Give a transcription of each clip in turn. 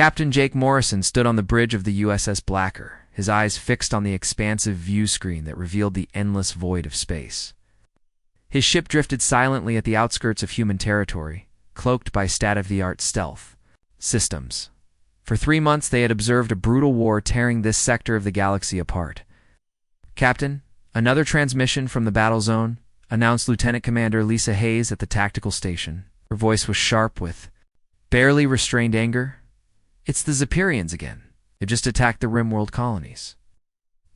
Captain Jake Morrison stood on the bridge of the USS Blackstar, his eyes fixed on the expansive view screen that revealed the endless void of space. His ship drifted silently at the outskirts of human territory, cloaked by state-of-the-art stealth systems. For 3 months they had observed a brutal war tearing this sector of the galaxy apart. "Captain, another transmission from the battle zone," announced Lieutenant Commander Lisa Hayes at the tactical station. Her voice was sharp with barely restrained anger. "It's the Zephyrians again. They've just attacked the Rimworld colonies."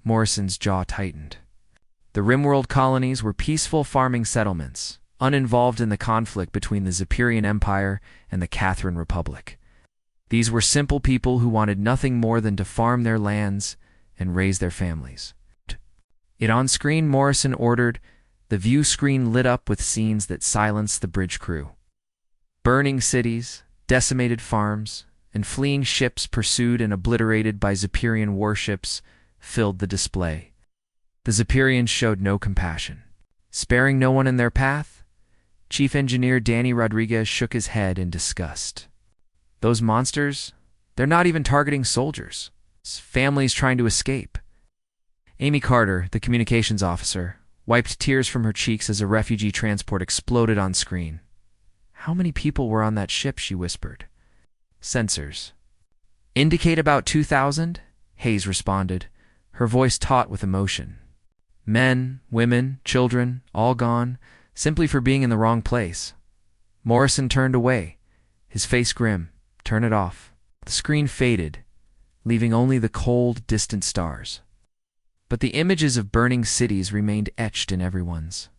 Morrison's jaw tightened. The Rimworld colonies were peaceful farming settlements, uninvolved in the conflict between the Zephyrian Empire and the Catherine Republic. These were simple people who wanted nothing more than to farm their lands and raise their families. On screen, Morrison ordered. The view screen lit up with scenes that silenced the bridge crew. Burning cities, decimated farms, and fleeing ships pursued and obliterated by Zephyrian warships filled the display. The Zephyrians showed no compassion. Sparing no one in their path, Chief Engineer Danny Rodriguez shook his head in disgust. "Those monsters, they're not even targeting soldiers. It's families trying to escape." Amy Carter, the communications officer, wiped tears from her cheeks as a refugee transport exploded on screen. "How many people were on that ship?" she whispered. "Sensors indicate about 2,000, Hayes responded, her voice taut with emotion. "Men, women, children, all gone, simply for being in the wrong place." Morrison turned away, his face grim. "Turn it off." The screen faded, leaving only the cold, distant stars. But the images of burning cities remained etched in everyone's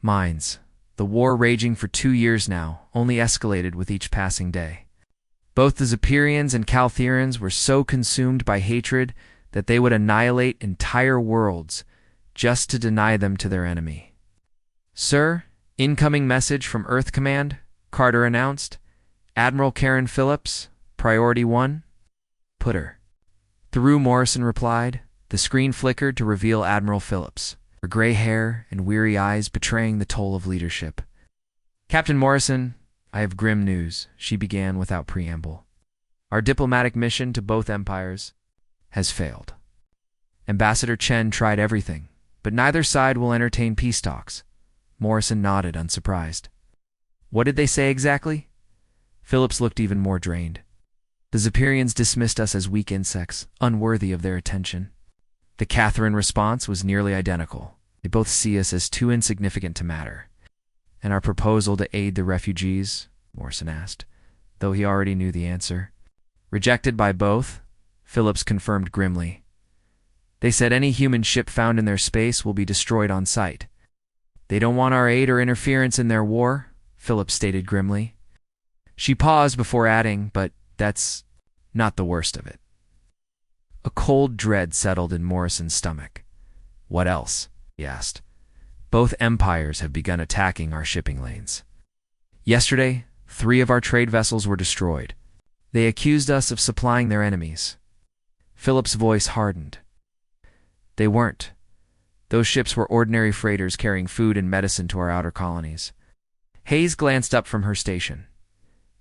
minds. The war, raging for 2 years now, only escalated with each passing day. Both the Zephyrians and Caltherians were so consumed by hatred that they would annihilate entire worlds just to deny them to their enemy. "Sir, incoming message from Earth Command," Carter announced. "Admiral Karen Phillips, Priority 1. "Put her through," Morrison replied. The screen flickered to reveal Admiral Phillips, her gray hair and weary eyes betraying the toll of leadership. "Captain Morrison, I have grim news," she began without preamble. "Our diplomatic mission to both empires has failed. Ambassador Chen tried everything, but neither side will entertain peace talks." Morrison nodded, unsurprised. "What did they say exactly?" Phillips looked even more drained. "The Zephyrians dismissed us as weak insects, unworthy of their attention." The Catherine response was nearly identical. "They both see us as too insignificant to matter." "And our proposal to aid the refugees?" Morrison asked, though he already knew the answer. "Rejected by both," Phillips confirmed grimly. "They said any human ship found in their space will be destroyed on sight." "They don't want our aid or interference in their war," Phillips stated grimly. She paused before adding, "But that's not the worst of it." A cold dread settled in Morrison's stomach. "What else?" he asked. "Both empires have begun attacking our shipping lanes. Yesterday, 3 of our trade vessels were destroyed. They accused us of supplying their enemies." Phillips' voice hardened. "They weren't. Those ships were ordinary freighters carrying food and medicine to our outer colonies." Hayes glanced up from her station.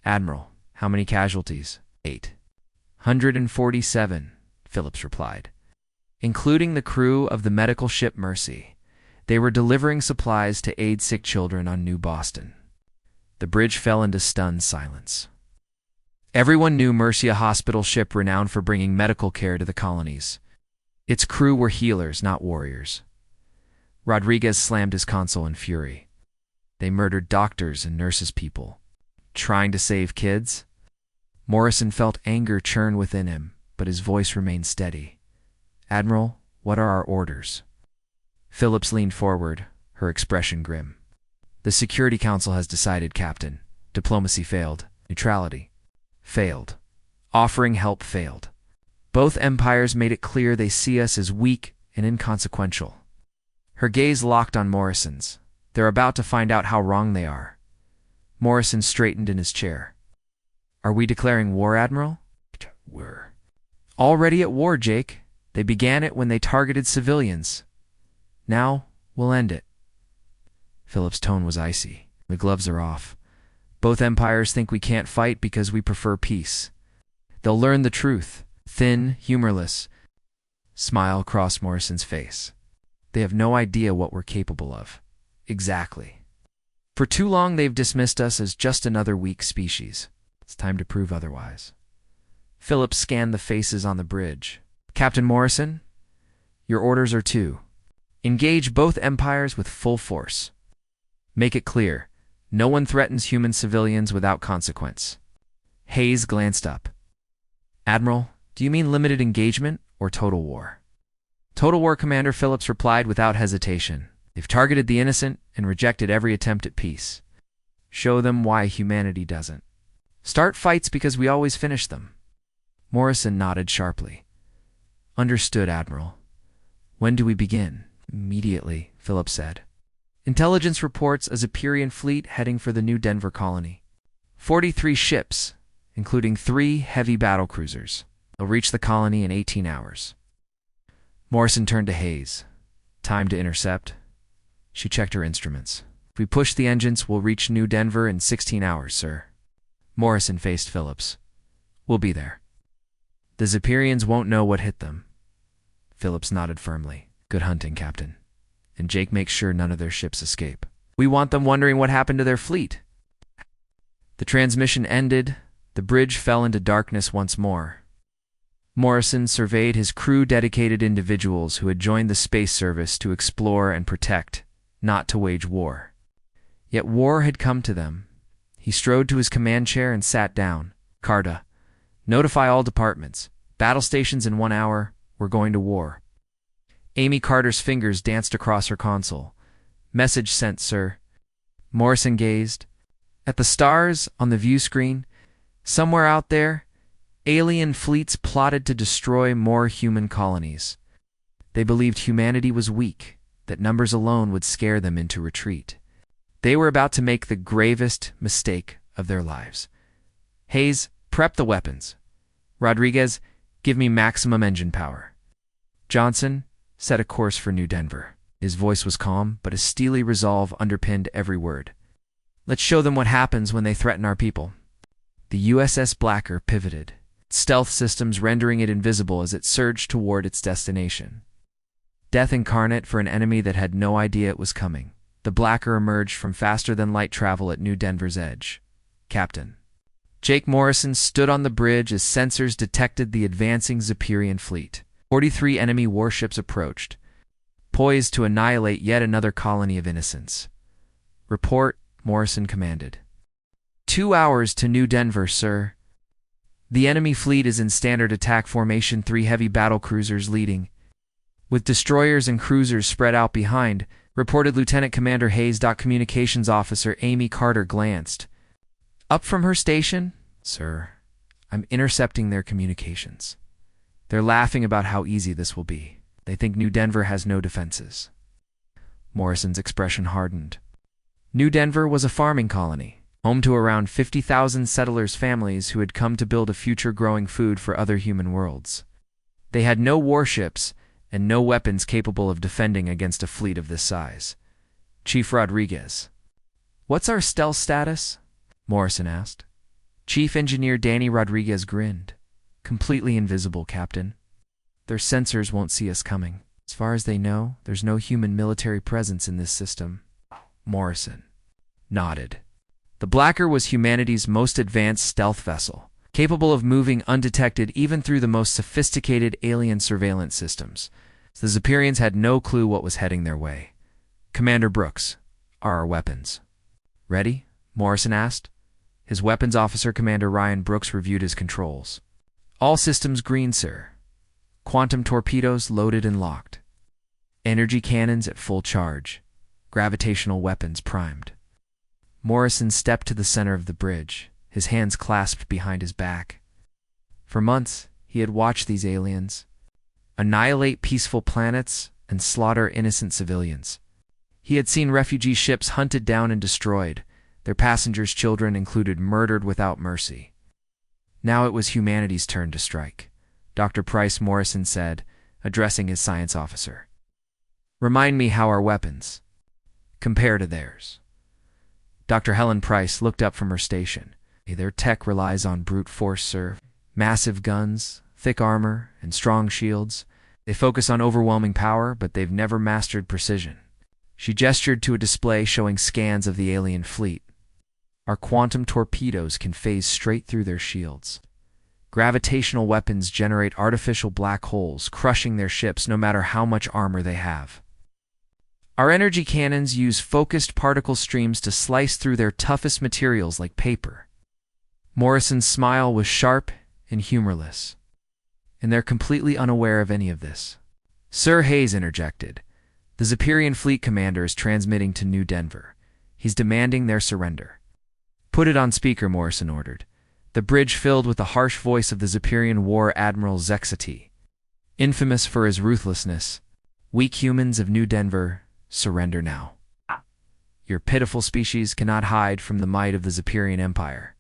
"Admiral, how many casualties?" 847, Phillips replied. "Including the crew of the medical ship Mercy. They were delivering supplies to aid sick children on New Boston." The bridge fell into stunned silence. Everyone knew Mercy, a hospital ship renowned for bringing medical care to the colonies. Its crew were healers, not warriors. Rodriguez slammed his console in fury. "They murdered doctors and nurses, people trying to save kids?" Morrison felt anger churn within him, but his voice remained steady. "Admiral, what are our orders?" Phillips leaned forward, her expression grim. "The Security Council has decided, Captain. Diplomacy failed. Neutrality failed. Offering help failed. Both empires made it clear they see us as weak and inconsequential." Her gaze locked on Morrison's. "They're about to find out how wrong they are." Morrison straightened in his chair. "Are we declaring war, Admiral?" "We're already at war, Jake. They began it when they targeted civilians. Now we'll end it." Phillips' tone was icy. "The gloves are off. Both empires think we can't fight because we prefer peace. They'll learn the truth. Thin, humorless smile crossed Morrison's face. They have no idea what we're capable of. Exactly. For too long they've dismissed us as just another weak species. It's time to prove otherwise. Phillips scanned the faces on the bridge. Captain Morrison, your orders are to engage both empires with full force. Make it clear, no one threatens human civilians without consequence. Hayes glanced up. Admiral, do you mean limited engagement or total war? Total war, Commander, Phillips replied without hesitation. They've targeted the innocent and rejected every attempt at peace. Show them why humanity doesn't. Start fights because we always finish them. Morrison nodded sharply. Understood, Admiral. When do we begin? Immediately, Phillips said. Intelligence reports a Zepyrian fleet heading for the New Denver colony. 43 ships, including 3 heavy battlecruisers. They'll reach the colony in 18 hours. Morrison turned to Hayes. Time to intercept. She checked her instruments. If we push the engines, we'll reach New Denver in 16 hours, sir. Morrison faced Phillips. We'll be there. The Zepyrians won't know what hit them. Phillips nodded firmly. Good hunting, Captain. And Jake makes sure none of their ships escape. We want them wondering what happened to their fleet. The transmission ended. The bridge fell into darkness once more. Morrison surveyed his crew, dedicated individuals who had joined the space service to explore and protect, not to wage war. Yet war had come to them. He strode to his command chair and sat down. Carta, notify all departments. Battle stations in 1 hour. We're going to war. Amy Carter's fingers danced across her console. Message sent, sir. Morrison gazed. At the stars on the view screen, somewhere out there, alien fleets plotted to destroy more human colonies. They believed humanity was weak, that numbers alone would scare them into retreat. They were about to make the gravest mistake of their lives. Hayes, prep the weapons. Rodriguez, give me maximum engine power. Johnson, set a course for New Denver. His voice was calm, but a steely resolve underpinned every word. Let's show them what happens when they threaten our people. The USS Blackstar pivoted, stealth systems rendering it invisible as it surged toward its destination. Death incarnate for an enemy that had no idea it was coming. The Blackstar emerged from faster-than-light travel at New Denver's edge. Captain. Jake Morrison stood on the bridge as sensors detected the advancing Zepyrian fleet. 43 enemy warships approached, poised to annihilate yet another colony of innocents. Report, Morrison commanded. 2 hours to New Denver, sir. The enemy fleet is in standard attack formation, 3 heavy battlecruisers leading, with destroyers and cruisers spread out behind, reported Lieutenant Commander Hayes. Communications Officer Amy Carter glanced up from her station. Sir, I'm intercepting their communications. They're laughing about how easy this will be. They think New Denver has no defenses. Morrison's expression hardened. New Denver was a farming colony, home to around 50,000 settlers' families who had come to build a future growing food for other human worlds. They had no warships and no weapons capable of defending against a fleet of this size. Chief Rodriguez. What's our stealth status? Morrison asked. Chief Engineer Danny Rodriguez grinned. Completely invisible, Captain. Their sensors won't see us coming. As far as they know, there's no human military presence in this system. Morrison nodded. The Blackstar was humanity's most advanced stealth vessel, capable of moving undetected even through the most sophisticated alien surveillance systems. The Zepyrians had no clue what was heading their way. Commander Brooks, are our weapons ready? Morrison asked. His weapons officer, Commander Ryan Brooks, reviewed his controls. All systems green, sir. Quantum torpedoes loaded and locked. Energy cannons at full charge. Gravitational weapons primed. Morrison stepped to the center of the bridge, his hands clasped behind his back. For months, he had watched these aliens annihilate peaceful planets and slaughter innocent civilians. He had seen refugee ships hunted down and destroyed, their passengers' children included, murdered without mercy. Now it was humanity's turn to strike. Dr. Price, Morrison said, addressing his science officer. Remind me how our weapons compare to theirs. Dr. Helen Price looked up from her station. Their tech relies on brute force, sir. Massive guns, thick armor, and strong shields. They focus on overwhelming power, but they've never mastered precision. She gestured to a display showing scans of the alien fleet. Our quantum torpedoes can phase straight through their shields. Gravitational weapons generate artificial black holes, crushing their ships no matter how much armor they have. Our energy cannons use focused particle streams to slice through their toughest materials like paper. Morrison's smile was sharp and humorless, and they're completely unaware of any of this. Sir Hayes interjected. The Zepyrian fleet commander is transmitting to New Denver. He's demanding their surrender. Put it on speaker, Morrison ordered. The bridge filled with the harsh voice of the Zepyrian War Admiral Zexati. Infamous for his ruthlessness, weak humans of New Denver, surrender now. Your pitiful species cannot hide from the might of the Zepyrian Empire.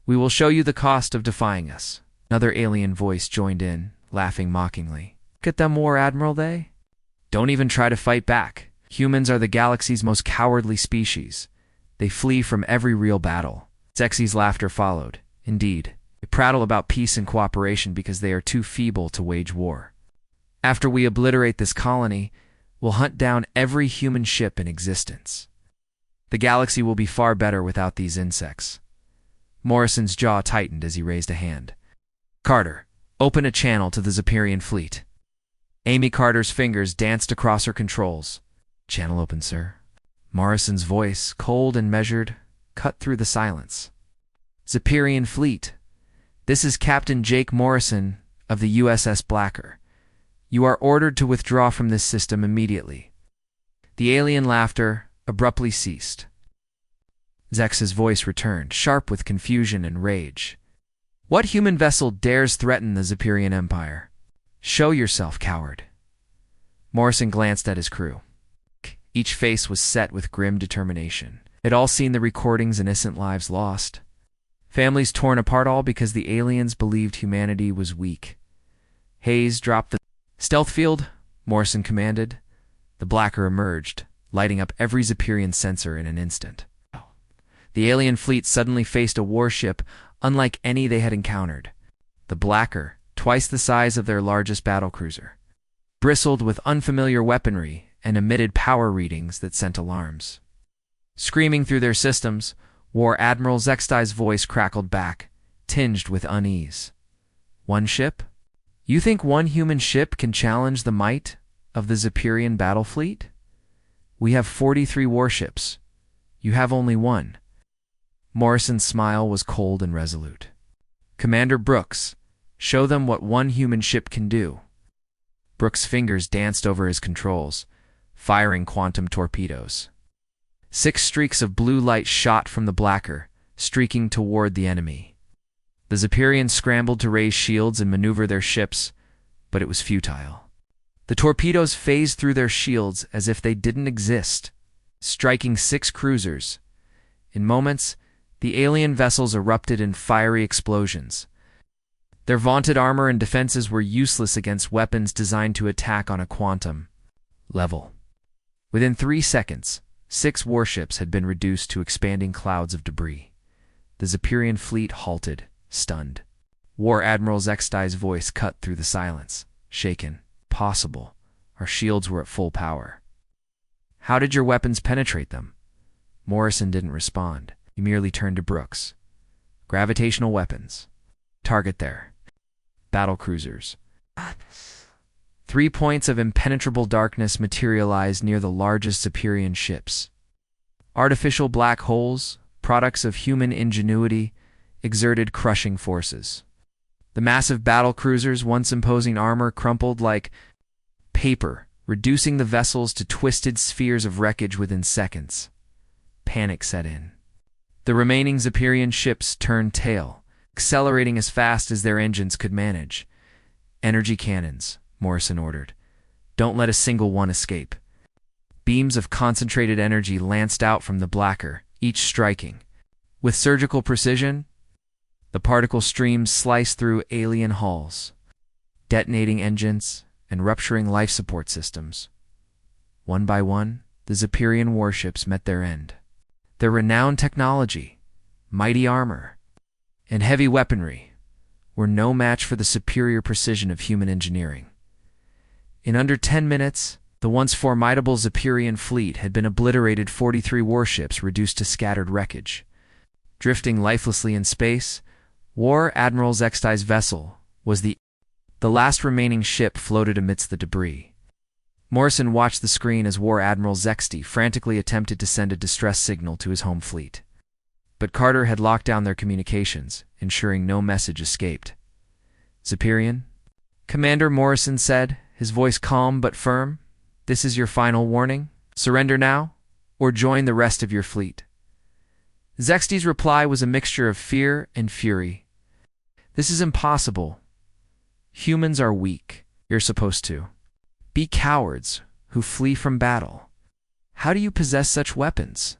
We will show you the cost of defying us. Another alien voice joined in, laughing mockingly. Look at them, War Admiral, they? Don't even try to fight back. Humans are the galaxy's most cowardly species. They flee from every real battle. Zexi's laughter followed. Indeed, they prattle about peace and cooperation because they are too feeble to wage war. After we obliterate this colony, we'll hunt down every human ship in existence. The galaxy will be far better without these insects. Morrison's jaw tightened as he raised a hand. Carter, open a channel to the Zepyrian fleet. Amy Carter's fingers danced across her controls. Channel open, sir. Morrison's voice, cold and measured, cut through the silence. Zepyrian fleet. This is Captain Jake Morrison of the USS Blackstar. You are ordered to withdraw from this system immediately. The alien laughter abruptly ceased. Zex's voice returned, sharp with confusion and rage. What human vessel dares threaten the Zepyrian Empire? Show yourself, coward. Morrison glanced at his crew. Each face was set with grim determination. They'd all seen the recordings, innocent lives lost. Families torn apart, all because the aliens believed humanity was weak. Hayes dropped the stealth field, Morrison commanded. The Blackstar emerged, lighting up every Zepyrian sensor in an instant. The alien fleet suddenly faced a warship unlike any they had encountered. The Blackstar, twice the size of their largest battlecruiser, bristled with unfamiliar weaponry and emitted power readings that sent alarms. Screaming through their systems, War Admiral Zexti's voice crackled back, tinged with unease. One ship? You think one human ship can challenge the might of the Zepyrian battle fleet? We have 43 warships. You have only one. Morrison's smile was cold and resolute. Commander Brooks, show them what one human ship can do. Brooks' fingers danced over his controls, firing quantum torpedoes. 6 streaks of blue light shot from the Blackstar, streaking toward the enemy. The Zepyrians scrambled to raise shields and maneuver their ships, but it was futile. The torpedoes phased through their shields as if they didn't exist, striking 6 cruisers. In moments, the alien vessels erupted in fiery explosions. Their vaunted armor and defenses were useless against weapons designed to attack on a quantum level. Within 3 seconds, 6 warships had been reduced to expanding clouds of debris. The Zepyrian fleet halted, stunned. War Admiral Zexti's voice cut through the silence. Shaken. Possible. Our shields were at full power. How did your weapons penetrate them? Morrison didn't respond. He merely turned to Brooks. Gravitational weapons. Target there. Battle cruisers. 3 points of impenetrable darkness materialized near the largest Zepyrian ships. Artificial black holes, products of human ingenuity, exerted crushing forces. The massive battle cruisers, once imposing armor, crumpled like paper, reducing the vessels to twisted spheres of wreckage within seconds. Panic set in. The remaining Zepyrian ships turned tail, accelerating as fast as their engines could manage. Energy cannons, Morrison ordered. Don't let a single one escape. Beams of concentrated energy lanced out from the Blackstar, each striking. With surgical precision, the particle streams sliced through alien hulls, detonating engines and rupturing life support systems. One by one, the Zepyrian warships met their end. Their renowned technology, mighty armor, and heavy weaponry were no match for the superior precision of human engineering. In under 10 minutes, the once formidable Zepyrian fleet had been obliterated, 43 warships reduced to scattered wreckage. Drifting lifelessly in space, War Admiral Zexty's vessel was the last remaining ship floated amidst the debris. Morrison watched the screen as War Admiral Zexty frantically attempted to send a distress signal to his home fleet. But Carter had locked down their communications, ensuring no message escaped. "Zepyrian?" Commander Morrison said, his voice calm but firm. "This is your final warning. Surrender now, or join the rest of your fleet." Zexty's reply was a mixture of fear and fury. "This is impossible. Humans are weak. You're supposed to be cowards who flee from battle. How do you possess such weapons?"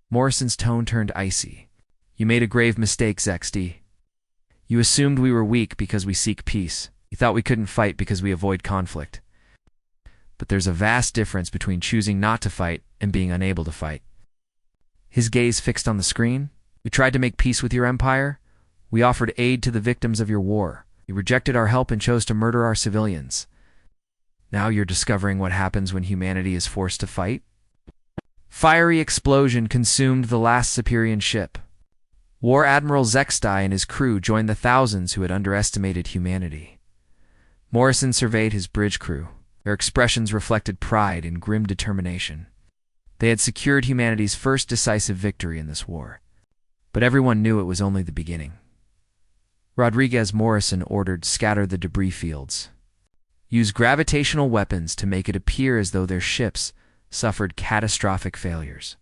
Morrison's tone turned icy. "You made a grave mistake, Zexty. You assumed we were weak because we seek peace. You thought we couldn't fight because we avoid conflict. But there's a vast difference between choosing not to fight and being unable to fight." His gaze fixed on the screen. "We tried to make peace with your empire. We offered aid to the victims of your war. You rejected our help and chose to murder our civilians. Now you're discovering what happens when humanity is forced to fight?" Fiery explosion consumed the last Zepyrian ship. War Admiral Zexty and his crew joined the thousands who had underestimated humanity. Morrison surveyed his bridge crew. Their expressions reflected pride and grim determination. They had secured humanity's first decisive victory in this war. But everyone knew it was only the beginning. Rodriguez Morrison ordered, "Scatter the debris fields. Use gravitational weapons to make it appear as though their ships suffered catastrophic failures."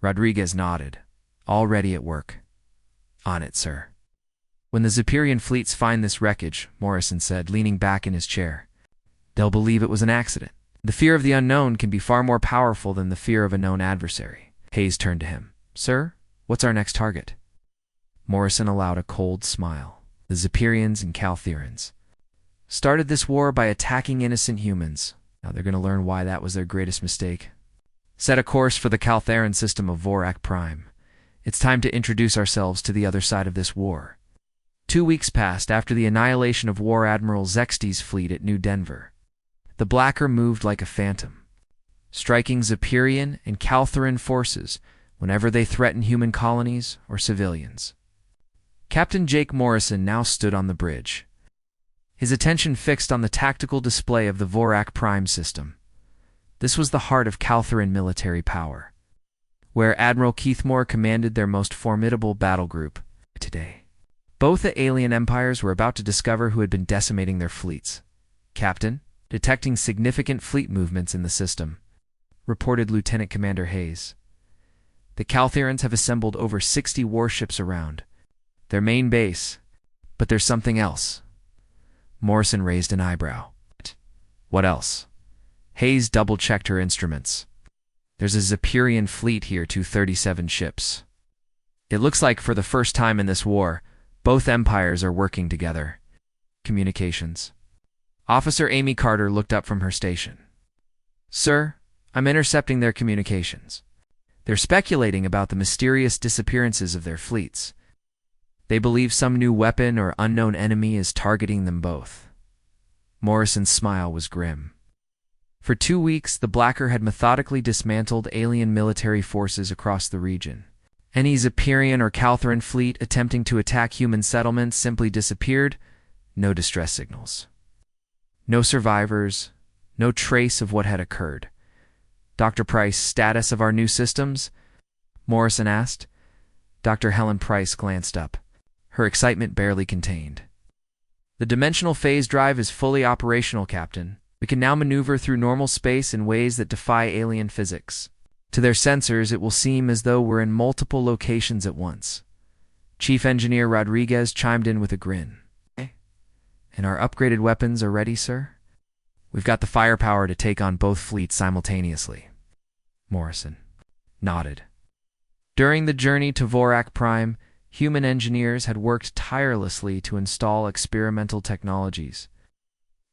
Rodriguez nodded. "Already at work." "On it, sir." "When the Zepyrian fleets find this wreckage," Morrison said, leaning back in his chair, "they'll believe it was an accident. The fear of the unknown can be far more powerful than the fear of a known adversary." Hayes turned to him. "Sir, what's our next target?" Morrison allowed a cold smile. "The Zepyrians and Caltherans started this war by attacking innocent humans. Now they're going to learn why that was their greatest mistake. Set a course for the Caltheran system of Vorak Prime. It's time to introduce ourselves to the other side of this war." 2 weeks passed after the annihilation of War Admiral Zexty's fleet at New Denver. The Blacker moved like a phantom, striking Zepyrian and Caltheran forces whenever they threatened human colonies or civilians. Captain Jake Morrison now stood on the bridge, his attention fixed on the tactical display of the Vorak Prime system. This was the heart of Caltheran military power, where Admiral Keithmore commanded their most formidable battle group. Today, both the alien empires were about to discover who had been decimating their fleets. "Captain, detecting significant fleet movements in the system," reported Lieutenant Commander Hayes. "The Caltherans have assembled over 60 warships around their main base, but there's something else." Morrison raised an eyebrow. "What else?" Hayes double-checked her instruments. "There's a Zepyrian fleet here, 237 ships. It looks like for the first time in this war, both empires are working together." Communications. Officer Amy Carter looked up from her station. "Sir, I'm intercepting their communications. They're speculating about the mysterious disappearances of their fleets. They believe some new weapon or unknown enemy is targeting them both." Morrison's smile was grim. For 2 weeks, the Blacker had methodically dismantled alien military forces across the region. Any Zepyrian or Caltheran fleet attempting to attack human settlements simply disappeared. No distress signals. No survivors. No trace of what had occurred. "Dr. Price, status of our new systems?" Morrison asked. Dr. Helen Price glanced up, her excitement barely contained. "The dimensional phase drive is fully operational, Captain. We can now maneuver through normal space in ways that defy alien physics. To their sensors, it will seem as though we're in multiple locations at once." Chief Engineer Rodriguez chimed in with a grin. "And our upgraded weapons are ready, sir? We've got the firepower to take on both fleets simultaneously." Morrison nodded. During the journey to Vorak Prime, human engineers had worked tirelessly to install experimental technologies,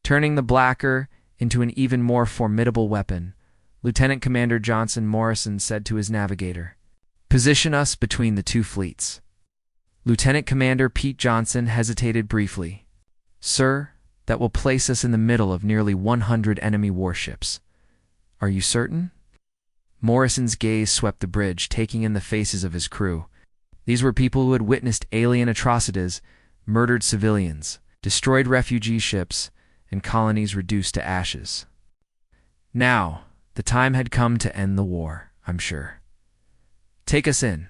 turning the Blacker into an even more formidable weapon. Lieutenant Commander Johnson Morrison said to his navigator, "Position us between the two fleets." Lieutenant Commander Pete Johnson hesitated briefly. Sir, that will place us in the middle of nearly 100 enemy warships. Are you certain? Morrison's gaze swept the bridge, taking in the faces of his crew. These were people who had witnessed alien atrocities, murdered civilians, destroyed refugee ships, and colonies reduced to ashes. Now, the time had come to end the war, I'm sure. Take us in.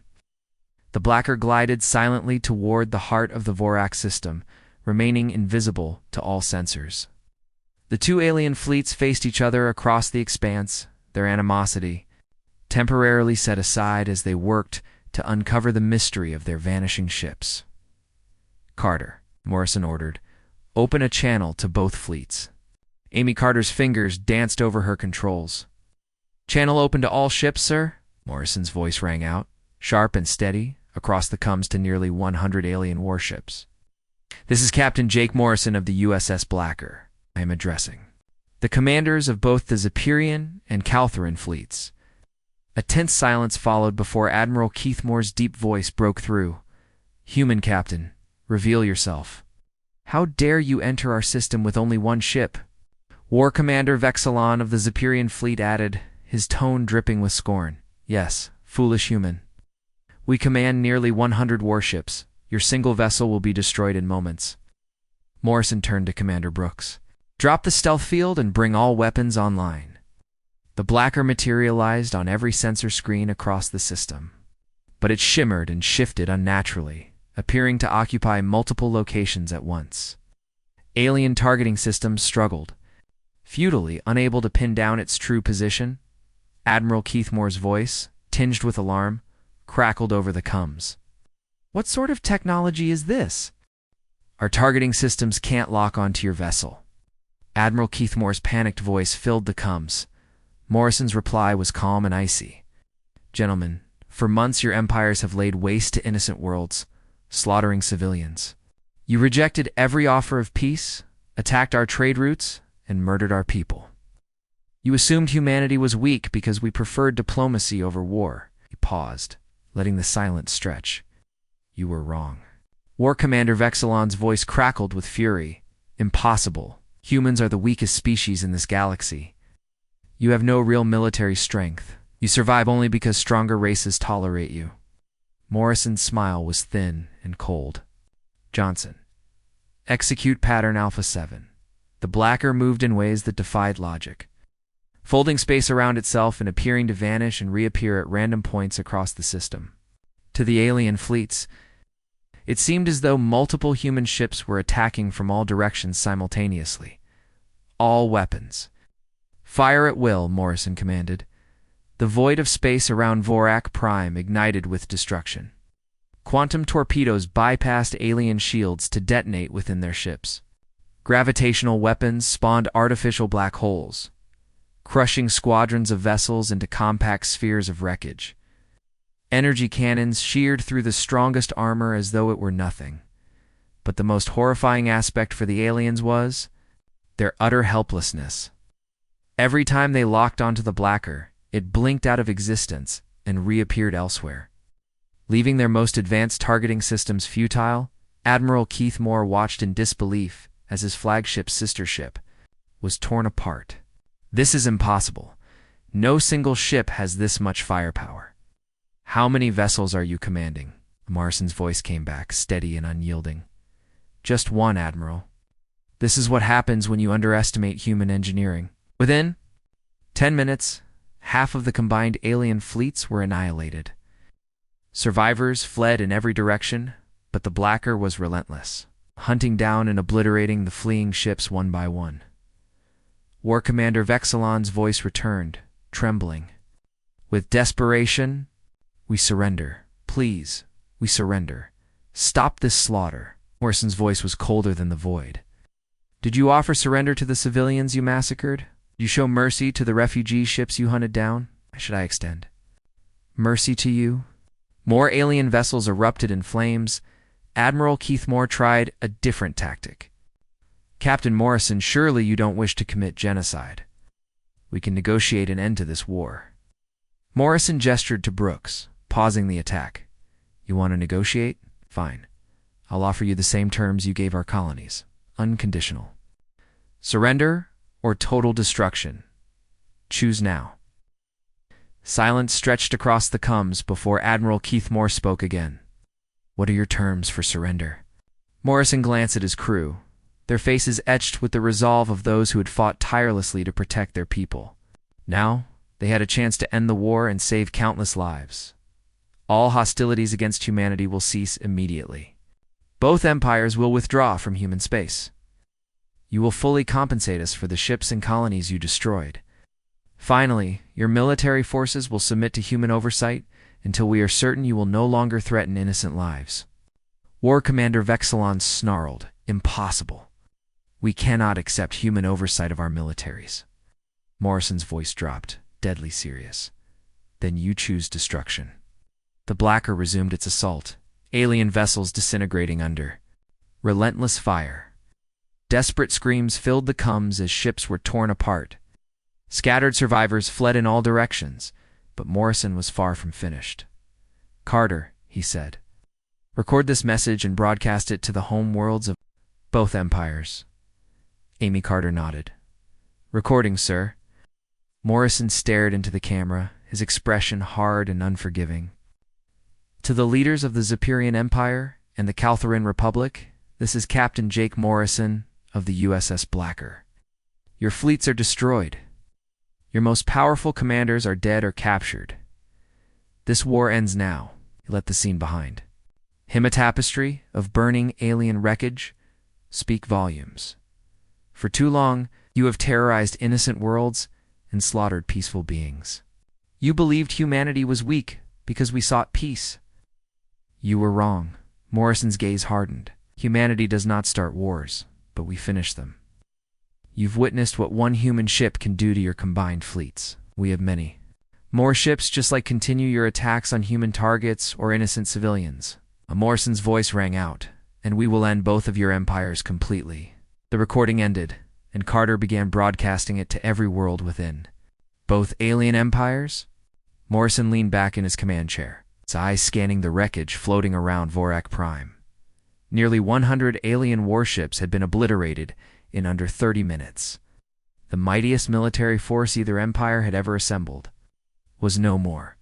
The Blacker glided silently toward the heart of the Vorak system, remaining invisible to all sensors. The two alien fleets faced each other across the expanse, their animosity temporarily set aside as they worked to uncover the mystery of their vanishing ships. Carter, Morrison ordered, open a channel to both fleets. Amy Carter's fingers danced over her controls. Channel open to all ships, sir? Morrison's voice rang out, sharp and steady, across the comms to nearly 100 alien warships. This is Captain Jake Morrison of the USS Blacker I am addressing. The commanders of both the Zepyrian and Caltheran fleets. A tense silence followed before Admiral Keithmore's deep voice broke through. Human captain, reveal yourself. How dare you enter our system with only one ship? War Commander Vexilon of the Zepyrian fleet added, his tone dripping with scorn. Yes, foolish human. We command nearly 100 warships. Your single vessel will be destroyed in moments. Morrison turned to Commander Brooks. Drop the stealth field and bring all weapons online. The Blacker materialized on every sensor screen across the system. But it shimmered and shifted unnaturally, appearing to occupy multiple locations at once. Alien targeting systems struggled, futilely unable to pin down its true position. Admiral Keithmore's voice, tinged with alarm, crackled over the comms. What sort of technology is this? Our targeting systems can't lock onto your vessel. Admiral Keithmore's panicked voice filled the comms. Morrison's reply was calm and icy. Gentlemen, for months your empires have laid waste to innocent worlds, slaughtering civilians. You rejected every offer of peace, attacked our trade routes, and murdered our people. You assumed humanity was weak because we preferred diplomacy over war. He paused, letting the silence stretch. You were wrong. War Commander Vexilon's voice crackled with fury. Impossible. Humans are the weakest species in this galaxy. You have no real military strength. You survive only because stronger races tolerate you. Morrison's smile was thin and cold. Johnson. Execute pattern Alpha 7. The Blacker moved in ways that defied logic, folding space around itself and appearing to vanish and reappear at random points across the system. To the alien fleets, it seemed as though multiple human ships were attacking from all directions simultaneously. All weapons. Fire at will, Morrison commanded. The void of space around Vorak Prime ignited with destruction. Quantum torpedoes bypassed alien shields to detonate within their ships. Gravitational weapons spawned artificial black holes, crushing squadrons of vessels into compact spheres of wreckage. Energy cannons sheared through the strongest armor as though it were nothing. But the most horrifying aspect for the aliens was their utter helplessness. Every time they locked onto the Blacker, it blinked out of existence and reappeared elsewhere. Leaving their most advanced targeting systems futile, Admiral Keithmore watched in disbelief as his flagship's sister ship was torn apart. This is impossible. No single ship has this much firepower. How many vessels are you commanding? Morrison's voice came back, steady and unyielding. Just one, Admiral. This is what happens when you underestimate human engineering. Within 10 minutes, half of the combined alien fleets were annihilated. Survivors fled in every direction, but the Blacker was relentless, hunting down and obliterating the fleeing ships one by one. War Commander Vexilon's voice returned, trembling. With desperation, we surrender. Please, we surrender. Stop this slaughter. Morrison's voice was colder than the void. Did you offer surrender to the civilians you massacred? Did you show mercy to the refugee ships you hunted down? How should I extend? Mercy to you? More alien vessels erupted in flames. Admiral Keithmore tried a different tactic. Captain Morrison, surely you don't wish to commit genocide. We can negotiate an end to this war. Morrison gestured to Brooks, pausing the attack. You want to negotiate? Fine. I'll offer you the same terms you gave our colonies. Unconditional. Surrender or total destruction. Choose now. Silence stretched across the coms before Admiral Keith Moore spoke again. What are your terms for surrender? Morrison glanced at his crew, their faces etched with the resolve of those who had fought tirelessly to protect their people. Now, they had a chance to end the war and save countless lives. All hostilities against humanity will cease immediately. Both empires will withdraw from human space. You will fully compensate us for the ships and colonies you destroyed. Finally, your military forces will submit to human oversight until we are certain you will no longer threaten innocent lives. War Commander Vexilon snarled, Impossible. We cannot accept human oversight of our militaries. Morrison's voice dropped, deadly serious. Then you choose destruction. The Blacker resumed its assault, alien vessels disintegrating under relentless fire. Desperate screams filled the coms as ships were torn apart. Scattered survivors fled in all directions, but Morrison was far from finished. Carter, he said, record this message and broadcast it to the home worlds of both empires. Amy Carter nodded. Recording, sir. Morrison stared into the camera, his expression hard and unforgiving. To the leaders of the Zepyrian Empire and the Caltheran Republic, this is Captain Jake Morrison of the USS Blacker. Your fleets are destroyed. Your most powerful commanders are dead or captured. This war ends now. Let the scene behind. Him a tapestry of burning alien wreckage speak volumes. For too long, you have terrorized innocent worlds and slaughtered peaceful beings. You believed humanity was weak because we sought peace. You were wrong. Morrison's gaze hardened. Humanity does not start wars, but we finish them. You've witnessed what one human ship can do to your combined fleets. We have many. More ships just like continue your attacks on human targets or innocent civilians. Morrison's voice rang out, and we will end both of your empires completely. The recording ended, and Carter began broadcasting it to every world within. Both alien empires? Morrison leaned back in his command chair, his eyes scanning the wreckage floating around Vorak Prime. Nearly 100 alien warships had been obliterated in under 30 minutes. The mightiest military force either empire had ever assembled was no more.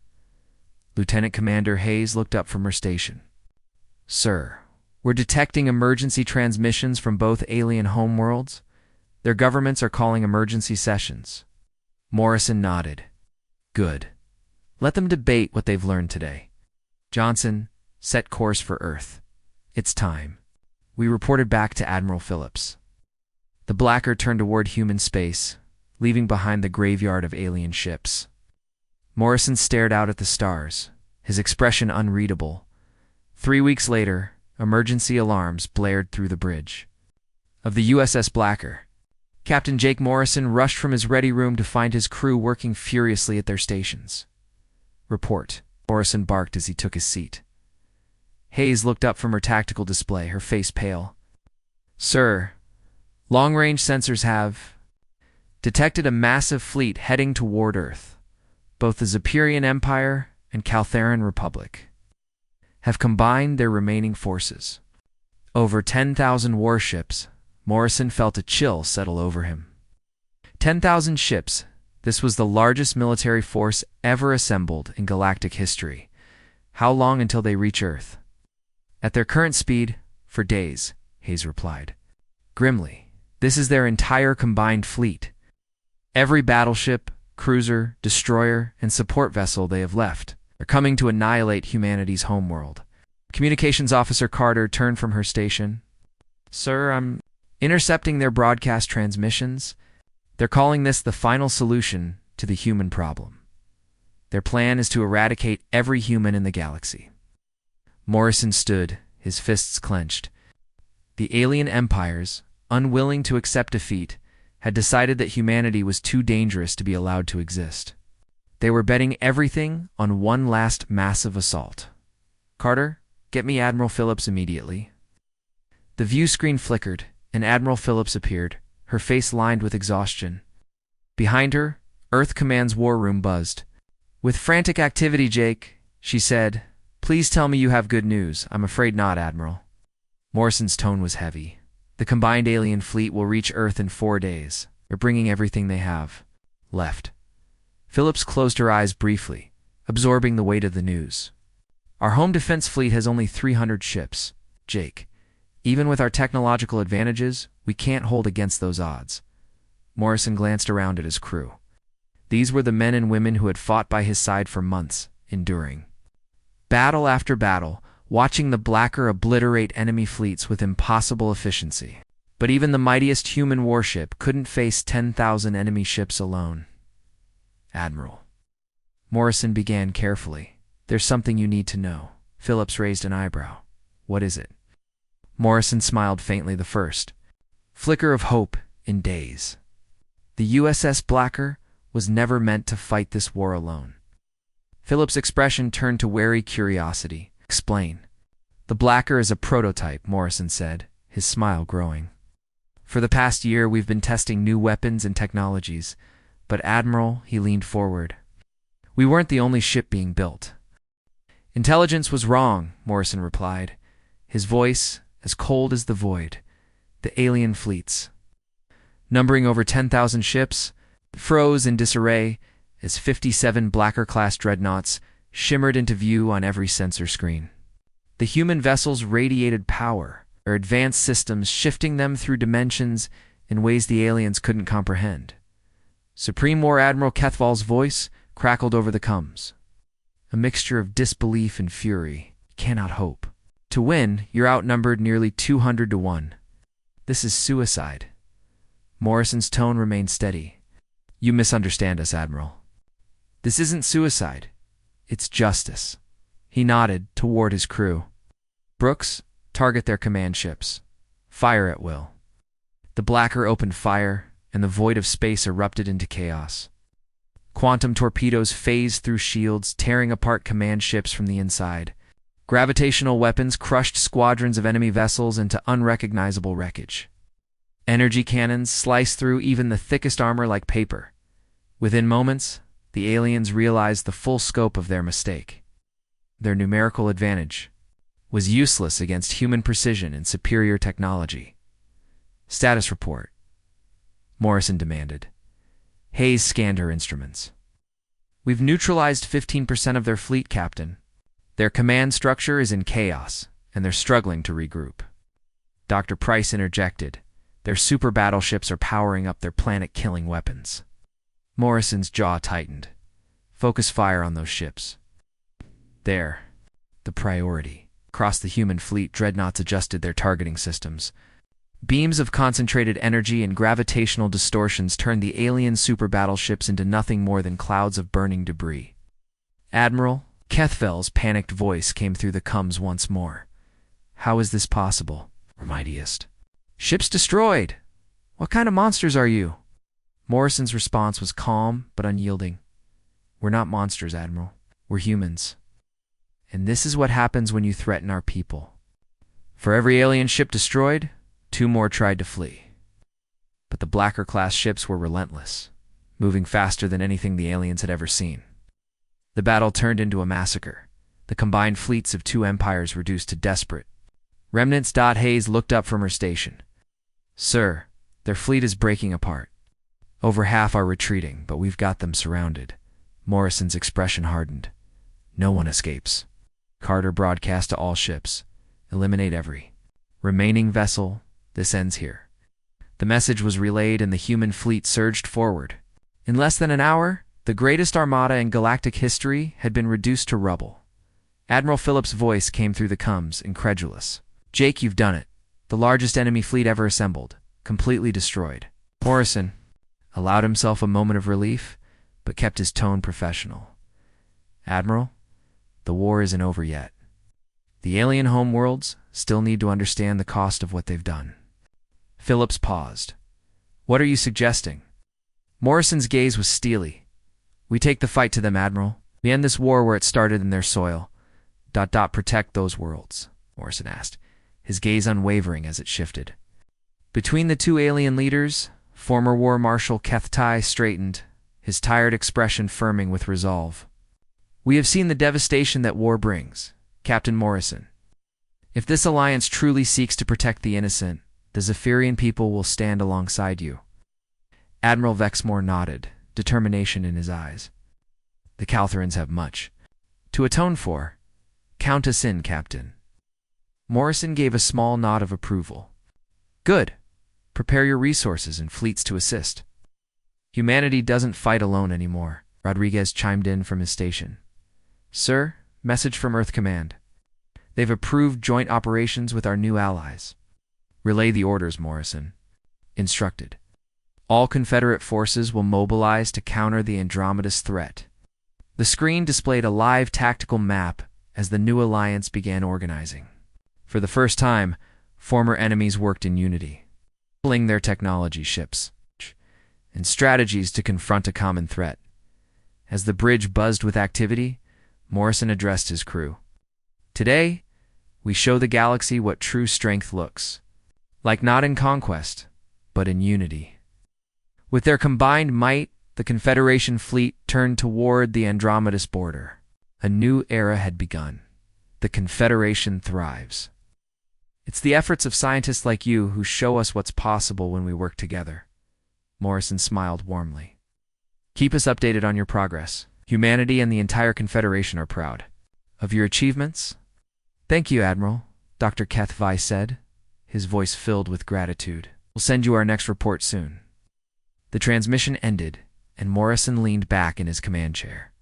Lieutenant Commander Hayes looked up from her station. Sir, we're detecting emergency transmissions from both alien homeworlds. Their governments are calling emergency sessions. Morrison nodded. Good. Let them debate what they've learned today. Johnson, set course for Earth. It's time. We reported back to Admiral Phillips. The Blacker turned toward human space, leaving behind the graveyard of alien ships. Morrison stared out at the stars, his expression unreadable. 3 weeks later, emergency alarms blared through the bridge of the USS Blacker. Captain Jake Morrison rushed from his ready room to find his crew working furiously at their stations. Report, Morrison barked as he took his seat. Hayes looked up from her tactical display, her face pale. Sir, long-range sensors have detected a massive fleet heading toward Earth. Both the Zepyrian Empire and Caltheran Republic have combined their remaining forces. Over 10,000 warships. Morrison felt a chill settle over him. 10,000 ships. This was the largest military force ever assembled in galactic history. How long until they reach Earth? At their current speed, for days, Hayes replied. Grimly, this is their entire combined fleet. Every battleship, cruiser, destroyer, and support vessel they have left are coming to annihilate humanity's homeworld. Communications Officer Carter turned from her station. Sir, I'm intercepting their broadcast transmissions. They're calling this the final solution to the human problem. Their plan is to eradicate every human in the galaxy. Morrison stood, his fists clenched. The alien empires, unwilling to accept defeat, had decided that humanity was too dangerous to be allowed to exist. They were betting everything on one last massive assault. Carter, get me Admiral Phillips immediately. The view screen flickered, and Admiral Phillips appeared, her face lined with exhaustion. Behind her, Earth Command's war room buzzed. With frantic activity, Jake, she said, Please tell me you have good news. I'm afraid not, Admiral. Morrison's tone was heavy. The combined alien fleet will reach Earth in 4 days. They're bringing everything they have left. Phillips closed her eyes briefly, absorbing the weight of the news. Our home defense fleet has only 300 ships. Jake, even with our technological advantages, we can't hold against those odds. Morrison glanced around at his crew. These were the men and women who had fought by his side for months, enduring battle after battle, watching the Blacker obliterate enemy fleets with impossible efficiency. But even the mightiest human warship couldn't face 10,000 enemy ships alone. Admiral. Morrison began carefully. There's something you need to know. Phillips raised an eyebrow. What is it? Morrison smiled faintly the first flicker of hope in days. The USS Blacker was never meant to fight this war alone. Phillips' expression turned to wary curiosity. Explain. The Blacker is a prototype, Morrison said, his smile growing. For the past year, we've been testing new weapons and technologies. But Admiral, he leaned forward. We weren't the only ship being built. Intelligence was wrong, Morrison replied, his voice as cold as the void. The alien fleets, numbering over 10,000 ships, froze in disarray as 57 Blacker-class dreadnoughts shimmered into view on every sensor screen. The human vessels radiated power, their advanced systems shifting them through dimensions in ways the aliens couldn't comprehend. Supreme War Admiral Kethval's voice crackled over the comms. A mixture of disbelief and fury. Cannot hope. To win, you're outnumbered nearly 200 to 1. This is suicide. Morrison's tone remained steady. You misunderstand us, Admiral. This isn't suicide. It's justice. He nodded toward his crew. Brooks, target their command ships. Fire at will. The Blacker opened fire, and the void of space erupted into chaos. Quantum torpedoes phased through shields, tearing apart command ships from the inside. Gravitational weapons crushed squadrons of enemy vessels into unrecognizable wreckage. Energy cannons sliced through even the thickest armor like paper. Within moments, the aliens realized the full scope of their mistake. Their numerical advantage was useless against human precision and superior technology. Status report, Morrison demanded. Hayes scanned her instruments. We've neutralized 15% of their fleet, Captain. Their command structure is in chaos, and they're struggling to regroup. Dr. Price interjected. Their super battleships are powering up their planet-killing weapons. Morrison's jaw tightened. Focus fire on those ships. There. The priority. Across the human fleet, dreadnoughts adjusted their targeting systems. Beams of concentrated energy and gravitational distortions turned the alien super battleships into nothing more than clouds of burning debris. Admiral, Kethval's panicked voice came through the comms once more. How is this possible, mightiest? Ships destroyed! What kind of monsters are you? Morrison's response was calm but unyielding. We're not monsters, Admiral. We're humans. And this is what happens when you threaten our people. For every alien ship destroyed, 2 more tried to flee. But the Blacker-class ships were relentless, moving faster than anything the aliens had ever seen. The battle turned into a massacre, the combined fleets of 2 empires reduced to desperate remnants. Hayes looked up from her station. Sir, their fleet is breaking apart. Over half are retreating, but we've got them surrounded. Morrison's expression hardened. No one escapes. Carter broadcast to all ships. Eliminate every remaining vessel. This ends here. The message was relayed and the human fleet surged forward. In less than an hour, the greatest armada in galactic history had been reduced to rubble. Admiral Phillips' voice came through the comms, incredulous. Jake, you've done it. The largest enemy fleet ever assembled. Completely destroyed. Morrison allowed himself a moment of relief, but kept his tone professional. Admiral, the war isn't over yet. The alien homeworlds still need to understand the cost of what they've done. Phillips paused. What are you suggesting? Morrison's gaze was steely. We take the fight to them, Admiral. We end this war where it started in their soil. Protect those worlds, Morrison asked, his gaze unwavering as it shifted. Between the 2 alien leaders, former War Marshal Kethtai straightened, his tired expression firming with resolve. We have seen the devastation that war brings. Captain Morrison. If this alliance truly seeks to protect the innocent, the Zephyrian people will stand alongside you. Admiral Vexmore nodded, determination in his eyes. The Caltherans have much to atone for. Count us in, Captain. Morrison gave a small nod of approval. Good. Prepare your resources and fleets to assist. Humanity doesn't fight alone anymore, Rodriguez chimed in from his station. Sir, message from Earth Command. They've approved joint operations with our new allies. Relay the orders, Morrison instructed. All Confederate forces will mobilize to counter the Andromeda's threat. The screen displayed a live tactical map as the new alliance began organizing. For the first time, former enemies worked in unity, pulling their technology ships and strategies to confront a common threat. As the bridge buzzed with activity, Morrison addressed his crew. Today, we show the galaxy what true strength looks like, not in conquest, but in unity. With their combined might, the Confederation fleet turned toward the Andromeda's border. A new era had begun. The Confederation thrives. It's the efforts of scientists like you who show us what's possible when we work together. Morrison smiled warmly. Keep us updated on your progress. Humanity and the entire Confederation are proud of your achievements. Thank you, Admiral, Dr. HFY said, his voice filled with gratitude. We'll send you our next report soon. The transmission ended, and Morrison leaned back in his command chair.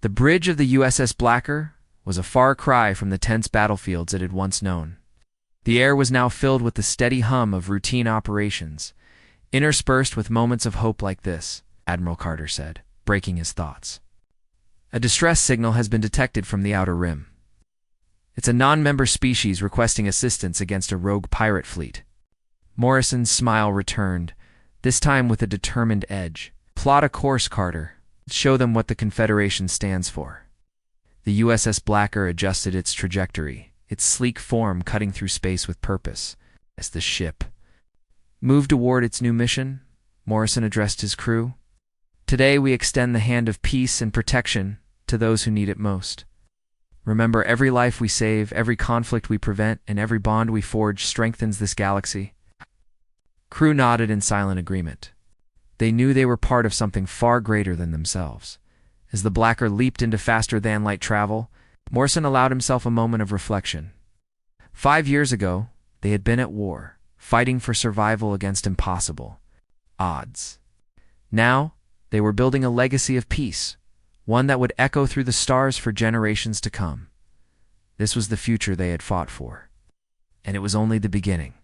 The bridge of the USS Blackstar was a far cry from the tense battlefields it had once known. The air was now filled with the steady hum of routine operations, interspersed with moments of hope like this, Admiral Carter said, breaking his thoughts. A distress signal has been detected from the outer rim. It's a non-member species requesting assistance against a rogue pirate fleet. Morrison's smile returned, this time with a determined edge. Plot a course, Carter. Show them what the Confederation stands for. The USS Blackstar adjusted its trajectory, its sleek form cutting through space with purpose. As the ship moved toward its new mission, Morrison addressed his crew. Today we extend the hand of peace and protection to those who need it most. Remember, every life we save, every conflict we prevent, and every bond we forge strengthens this galaxy. Crew nodded in silent agreement. They knew they were part of something far greater than themselves. As the Blackstar leaped into faster-than-light travel, Morrison allowed himself a moment of reflection. 5 years ago, they had been at war, fighting for survival against impossible odds. Now, they were building a legacy of peace, one that would echo through the stars for generations to come. This was the future they had fought for, and it was only the beginning.